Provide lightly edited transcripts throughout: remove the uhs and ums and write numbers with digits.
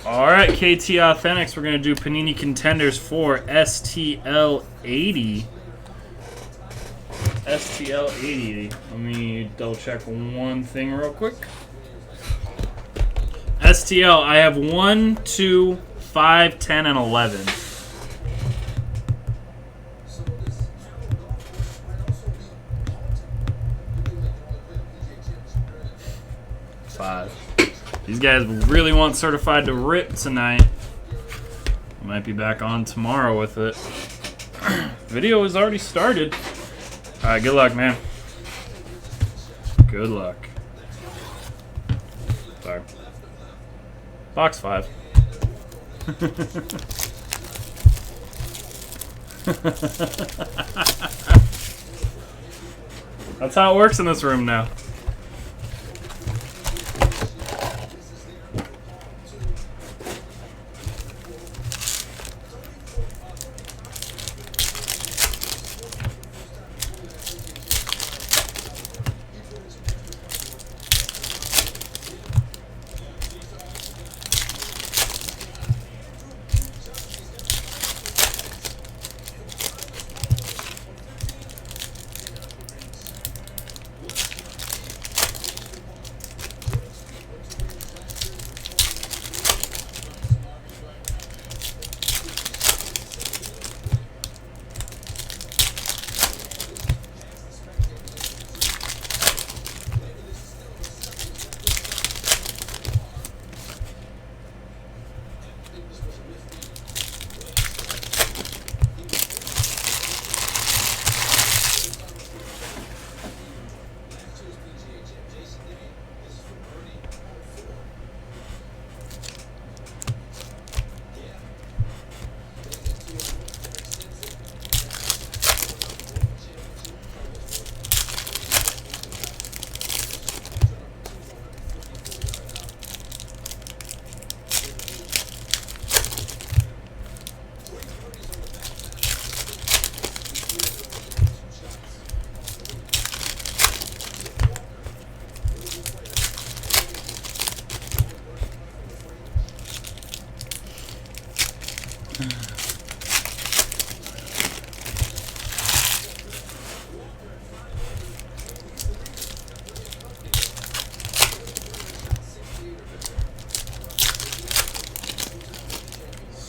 All right, KTAuthentics. We're going to do Panini Contenders for stl80. stl80. Let me double check one thing real quick. STL, I have 1, 2, 5, 10, and 11. These guys really want certified to rip tonight. I might be back on tomorrow with it. Video has already started. All right, good luck, man. Good luck. Sorry. Box 5. That's how it works in this room now.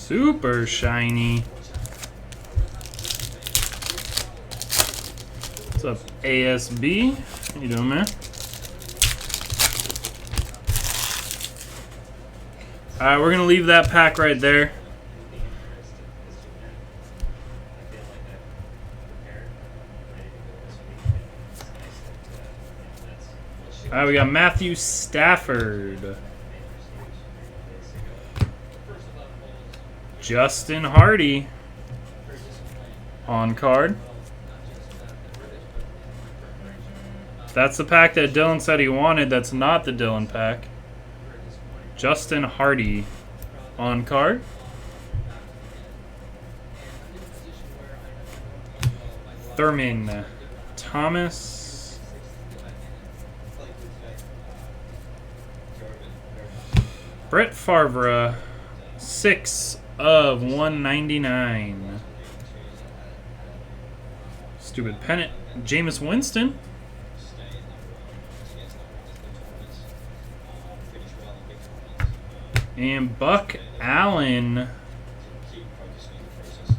Super shiny. What's up, ASB? How you doing, man? All right, we're gonna leave that pack right there. All right, we got Matthew Stafford, Justin Hardy on card. That's the pack that Dylan said he wanted. That's not the Dylan pack. Justin Hardy on card. Thurman Thomas. Brett Favre, 6 of 199. Stupid pennant. Jameis Winston. And Buck Allen.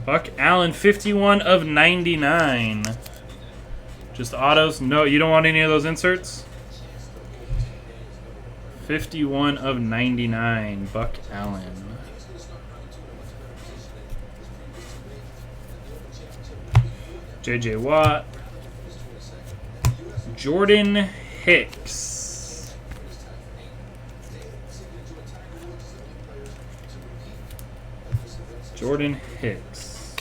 Buck Allen, 51 of 99. Just autos. No, you don't want any of those inserts? 51 of 99. Buck Allen. J.J. Watt. Jordan Hicks. Jordan Hicks.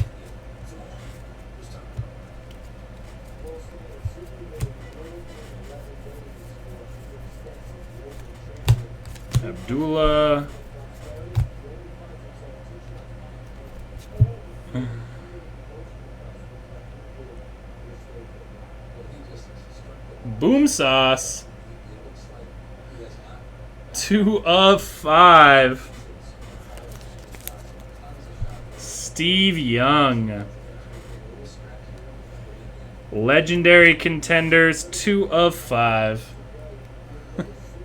Abdullah. Boom Sauce. 2 of 5. Steve Young. Legendary Contenders, 2 of 5.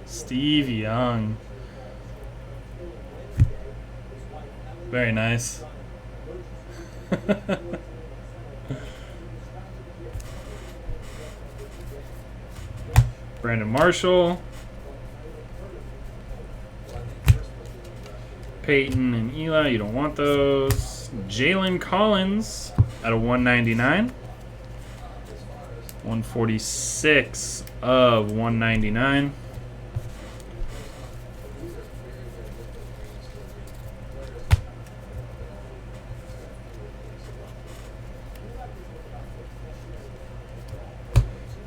Steve Young. Very nice. Brandon Marshall. Peyton and Eli, you don't want those. Jalen Collins out of 199. 146 of 199.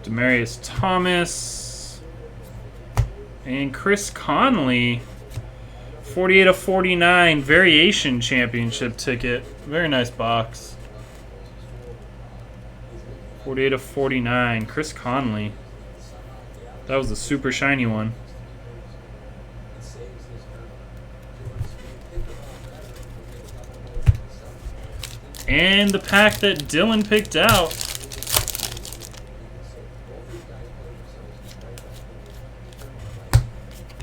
Demarius Thomas and Chris Conley, 48 of 49 variation championship ticket. Very nice box. 48 of 49, Chris Conley. That was a super shiny one. And the pack that Dylan picked out.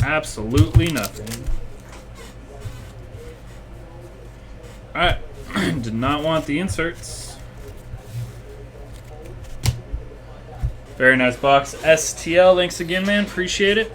Absolutely nothing. Alright, did not want the inserts. Very nice box. STL, thanks again, man. Appreciate it.